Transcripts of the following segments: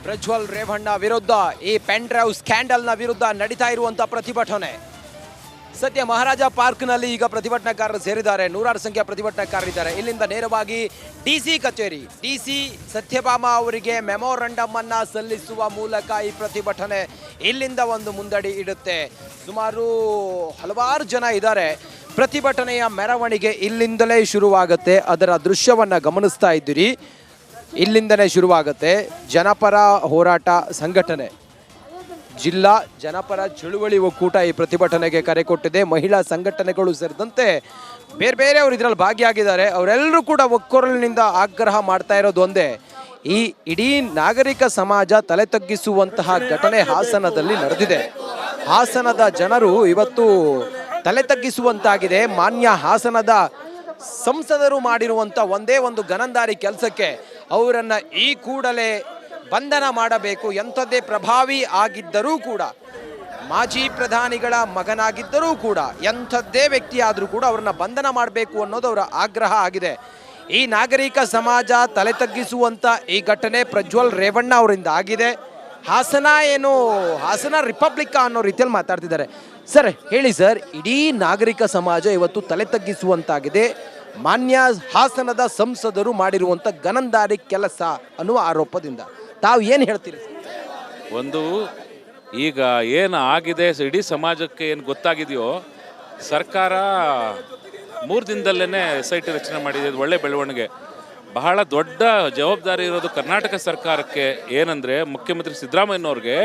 ಪ್ರಜ್ವಲ್ ರೇವಣ್ಣ ವಿರುದ್ಧ ಈ pen drive ಸ್ಕ್ಯಾಂಡಲ್ನ ವಿರುದ್ಧ ನಡೀತಾ ಇರುವಂತ ಪ್ರತಿಭಟನೆ. ಸದ್ಯ ಮಹಾರಾಜ ಪಾರ್ಕ್ನಲ್ಲಿ ಈಗ ಪ್ರತಿಭಟನಾಕಾರರು ಸೇರಿದ್ದಾರೆ. ನೂರಾರು ಸಂಖ್ಯೆಯ ಪ್ರತಿಭಟನಾಕಾರರಿದ್ದಾರೆ. ಇಲ್ಲಿಂದ ನೇರವಾಗಿ ಡಿಸಿ ಕಚೇರಿ, ಡಿಸಿ ಸತ್ಯಭಾಮ ಅವರಿಗೆ ಮೆಮೊರಂಡಮ್ ಅನ್ನ ಸಲ್ಲಿಸುವ ಮೂಲಕ ಈ ಪ್ರತಿಭಟನೆ ಇಲ್ಲಿಂದ ಒಂದು ಮುಂದಡಿ ಇಡುತ್ತೆ. ಸುಮಾರು ಹಲವಾರು ಜನ ಇದ್ದಾರೆ. ಪ್ರತಿಭಟನೆಯ ಮೆರವಣಿಗೆ ಇಲ್ಲಿಂದಲೇ ಶುರುವಾಗುತ್ತೆ. ಅದರ ದೃಶ್ಯವನ್ನ ಗಮನಿಸ್ತಾ ಇದ್ದೀರಿ. ಇಲ್ಲಿಂದಲೇ ಶುರುವಾಗುತ್ತೆ. ಜನಪರ ಹೋರಾಟ ಸಂಘಟನೆ, ಜಿಲ್ಲಾ ಜನಪರ ಚಳುವಳಿ ಒಕ್ಕೂಟ ಈ ಪ್ರತಿಭಟನೆಗೆ ಕರೆ ಕೊಟ್ಟಿದೆ. ಮಹಿಳಾ ಸಂಘಟನೆಗಳು ಸೇರಿದಂತೆ ಬೇರೆ ಬೇರೆಯವರು ಇದರಲ್ಲಿ ಭಾಗಿಯಾಗಿದ್ದಾರೆ. ಅವರೆಲ್ಲರೂ ಕೂಡ ಒಕ್ಕೊರಲಿನಿಂದ ಆಗ್ರಹ ಮಾಡ್ತಾ ಇರೋದು ಒಂದೇ, ಈ ಇಡೀ ನಾಗರಿಕ ಸಮಾಜ ತಲೆ ತಗ್ಗಿಸುವಂತಹ ಘಟನೆ ಹಾಸನದಲ್ಲಿ ನಡೆದಿದೆ. ಹಾಸನದ ಜನರು ಇವತ್ತು ತಲೆ ತಗ್ಗಿಸುವಂತಾಗಿದೆ. ಮಾನ್ಯ ಹಾಸನದ ಸಂಸದರು ಮಾಡಿರುವಂಥ ಒಂದೇ ಒಂದು ಗನಂದಾರಿ ಕೆಲಸಕ್ಕೆ ಅವರನ್ನು ಈ ಕೂಡಲೇ ಬಂಧನ ಮಾಡಬೇಕು. ಎಂಥದ್ದೇ ಪ್ರಭಾವಿ ಆಗಿದ್ದರೂ ಕೂಡ, ಮಾಜಿ ಪ್ರಧಾನಿಗಳ ಮಗನಾಗಿದ್ದರೂ ಕೂಡ, ಎಂಥದ್ದೇ ವ್ಯಕ್ತಿ ಆದರೂ ಕೂಡ ಅವ್ರನ್ನ ಬಂಧನ ಮಾಡಬೇಕು ಅನ್ನೋದು ಅವರ ಆಗ್ರಹ ಆಗಿದೆ. ಈ ನಾಗರಿಕ ಸಮಾಜ ತಲೆ ತಗ್ಗಿಸುವಂಥ ಈ ಘಟನೆ ಪ್ರಜ್ವಲ್ ರೇವಣ್ಣ ಅವರಿಂದ ಆಗಿದೆ. ಹಾಸನ ಏನು ಹಾಸನ ರಿಪಬ್ಲಿಕ್ ಅನ್ನೋ ರೀತಿಯಲ್ಲಿ ಮಾತಾಡ್ತಿದ್ದಾರೆ. ಸರ್ ಹೇಳಿ ಸರ್, ಇಡೀ ನಾಗರಿಕ ಸಮಾಜ ಇವತ್ತು ತಲೆ ತಗ್ಗಿಸುವಂತಾಗಿದೆ ಮಾನ್ಯ ಹಾಸನದ ಸಂಸದರು ಮಾಡಿರುವಂಥ ಗನಂದಾರಿ ಕೆಲಸ ಅನ್ನುವ ಆರೋಪದಿಂದ. ತಾವು ಏನು ಹೇಳ್ತೀರಿ? ಒಂದು ಈಗ ಏನು ಆಗಿದೆ ಇಡೀ ಸಮಾಜಕ್ಕೆ ಏನು ಗೊತ್ತಾಗಿದೆಯೋ, ಸರ್ಕಾರ 3 ದಿನದಲ್ಲೇ SIT ರಚನೆ ಮಾಡಿದೆ. ಇದು ಒಳ್ಳೆ ಬೆಳವಣಿಗೆ. ಬಹಳ ದೊಡ್ಡ ಜವಾಬ್ದಾರಿ ಇರೋದು ಕರ್ನಾಟಕ ಸರ್ಕಾರಕ್ಕೆ. ಏನಂದರೆ ಮುಖ್ಯಮಂತ್ರಿ ಸಿದ್ದರಾಮಯ್ಯನವ್ರಿಗೆ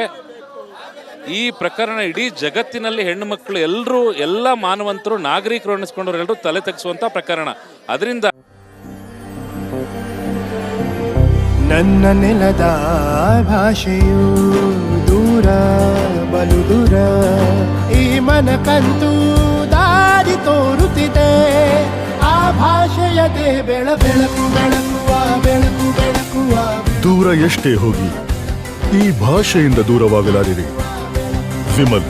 ಈ ಪ್ರಕರಣ ಇಡೀ ಜಗತ್ತಿನಲ್ಲಿ ಹೆಣ್ಣು ಮಕ್ಕಳು ಎಲ್ಲರೂ, ಎಲ್ಲ ಮಾನವಂತರು, ನಾಗರಿಕರು ಅನ್ನಿಸ್ಕೊಂಡವ್ರು ಎಲ್ಲರೂ ತಲೆ ತಗ್ಗಿಸುವಂಥ ಪ್ರಕರಣ. ಅದರಿಂದ ನನ್ನ ನೆಲದ ಭಾಷೆಯು ದೂರ ಬಲು ದೂರ, ಈ ಮನಕಂತೂ ದಾರಿ ತೋರುತ್ತಿದೆ. ಆ ಭಾಷೆಯದೇ ಬೆಳಕು ಬೆಳಕುವ ಬೆಳಕು ಬೆಳಕುವ. ದೂರ ಎಷ್ಟೇ ಹೋಗಿ ಈ ಭಾಷೆಯಿಂದ ದೂರವಾಗಲಾರಿರಿ. ವಿಮಲ್,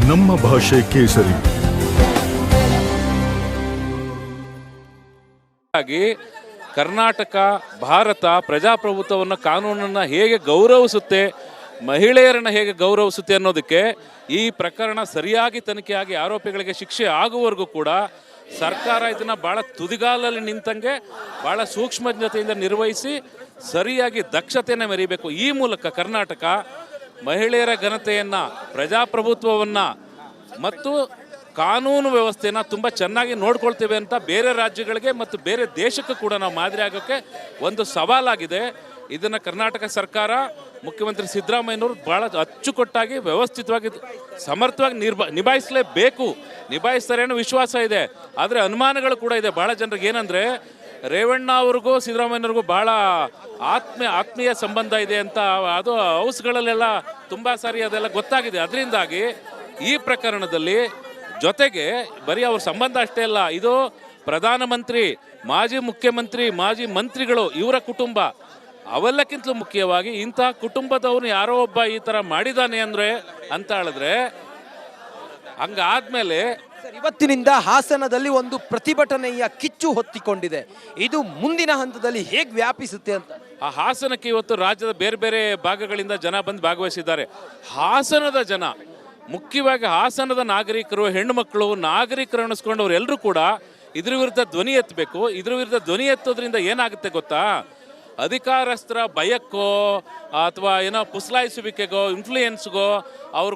ನಮ್ಮ ಭಾಷೆ ಕೇಸರಿ. ಕರ್ನಾಟಕ, ಭಾರತ ಪ್ರಜಾಪ್ರಭುತ್ವವನ್ನು, ಕಾನೂನನ್ನು ಹೇಗೆ ಗೌರವಿಸುತ್ತೆ, ಮಹಿಳೆಯರನ್ನು ಹೇಗೆ ಗೌರವಿಸುತ್ತೆ ಅನ್ನೋದಕ್ಕೆ ಈ ಪ್ರಕರಣ ಸರಿಯಾಗಿ ತನಿಖೆಯಾಗಿ ಆರೋಪಿಗಳಿಗೆ ಶಿಕ್ಷೆ ಆಗುವವರೆಗೂ ಕೂಡ ಸರ್ಕಾರ ಇದನ್ನು ಭಾಳ ತುದಿಗಾಲಲ್ಲಿ ನಿಂತಂಗೆ ಭಾಳ ಸೂಕ್ಷ್ಮತೆಯಿಂದ ನಿರ್ವಹಿಸಿ ಸರಿಯಾಗಿ ದಕ್ಷತೆಯನ್ನು ಮೆರೀಬೇಕು. ಈ ಮೂಲಕ ಕರ್ನಾಟಕ ಮಹಿಳೆಯರ ಘನತೆಯನ್ನು, ಪ್ರಜಾಪ್ರಭುತ್ವವನ್ನು ಮತ್ತು ಕಾನೂನು ವ್ಯವಸ್ಥೆಯನ್ನು ತುಂಬ ಚೆನ್ನಾಗಿ ನೋಡ್ಕೊಳ್ತೇವೆ ಅಂತ ಬೇರೆ ರಾಜ್ಯಗಳಿಗೆ ಮತ್ತು ಬೇರೆ ದೇಶಕ್ಕೂ ಕೂಡ ನಾವು ಮಾದರಿ ಆಗೋಕ್ಕೆ ಒಂದು ಸವಾಲಾಗಿದೆ. ಇದನ್ನು ಕರ್ನಾಟಕ ಸರ್ಕಾರ, ಮುಖ್ಯಮಂತ್ರಿ ಸಿದ್ದರಾಮಯ್ಯನವರು ಭಾಳ ಅಚ್ಚುಕಟ್ಟಾಗಿ, ವ್ಯವಸ್ಥಿತವಾಗಿ, ಸಮರ್ಥವಾಗಿ ನಿಭಾಯಿಸಲೇಬೇಕು. ನಿಭಾಯಿಸ್ತಾರೆ ಅನ್ನೋ ವಿಶ್ವಾಸ ಇದೆ. ಆದರೆ ಅನುಮಾನಗಳು ಕೂಡ ಇದೆ ಭಾಳ ಜನರಿಗೆ. ಏನಂದರೆ ರೇವಣ್ಣ ಅವ್ರಿಗೂ ಸಿದ್ದರಾಮಯ್ಯನವ್ರಿಗೂ ಭಾಳ ಆತ್ಮೀಯ ಸಂಬಂಧ ಇದೆ ಅಂತ ಅದು ಹೌಸ್ಗಳಲ್ಲೆಲ್ಲ ತುಂಬ ಸಾರಿ ಅದೆಲ್ಲ ಗೊತ್ತಾಗಿದೆ. ಅದರಿಂದಾಗಿ ಈ ಪ್ರಕರಣದಲ್ಲಿ ಜೊತೆಗೆ ಬರೀ ಅವ್ರ ಸಂಬಂಧ ಅಷ್ಟೇ ಅಲ್ಲ, ಇದು ಪ್ರಧಾನಮಂತ್ರಿ, ಮಾಜಿ ಮುಖ್ಯಮಂತ್ರಿ, ಮಾಜಿ ಮಂತ್ರಿಗಳು, ಇವರ ಕುಟುಂಬ. ಅವೆಲ್ಲಕ್ಕಿಂತಲೂ ಮುಖ್ಯವಾಗಿ ಇಂಥ ಕುಟುಂಬದವನು ಯಾರೋ ಒಬ್ಬ ಈ ಥರ ಮಾಡಿದ್ದಾನೆ ಅಂದರೆ ಅಂತ ಹೇಳಿದ್ರೆ, ಹಂಗಾದ್ಮೇಲೆ ಇವತ್ತಿನಿಂದ ಹಾಸನದಲ್ಲಿ ಒಂದು ಪ್ರತಿಭಟನೆಯ ಕಿಚ್ಚು ಹೊತ್ತಿಕೊಂಡಿದೆ. ಇದು ಮುಂದಿನ ಹಂತದಲ್ಲಿ ಹೇಗೆ ವ್ಯಾಪಿಸುತ್ತೆ ಅಂತ. ಆ ಹಾಸನಕ್ಕೆ ಇವತ್ತು ರಾಜ್ಯದ ಬೇರೆ ಬೇರೆ ಭಾಗಗಳಿಂದ ಜನ ಬಂದು ಭಾಗವಹಿಸಿದ್ದಾರೆ. ಹಾಸನದ ಜನ, ಮುಖ್ಯವಾಗಿ ಹಾಸನದ ನಾಗರಿಕರು, ಹೆಣ್ಣು ಮಕ್ಕಳು, ನಾಗರಿಕರು ಅನ್ನಿಸ್ಕೊಂಡವ್ರು ಎಲ್ಲರೂ ಕೂಡ ಇದ್ರ ವಿರುದ್ಧ ಧ್ವನಿ ಎತ್ತಬೇಕು. ಇದ್ರ ವಿರುದ್ಧ ಧ್ವನಿ ಎತ್ತೋದ್ರಿಂದ ಏನಾಗುತ್ತೆ ಗೊತ್ತಾ? ಅಧಿಕಾರಸ್ಥರ ಭಯಕ್ಕೋ ಅಥವಾ ಏನೋ ಪುಸ್ಲಾಯಿಸುವಿಕೆಗೋ, ಇನ್ಫ್ಲೂಯೆನ್ಸ್ಗೋ, ಅವ್ರು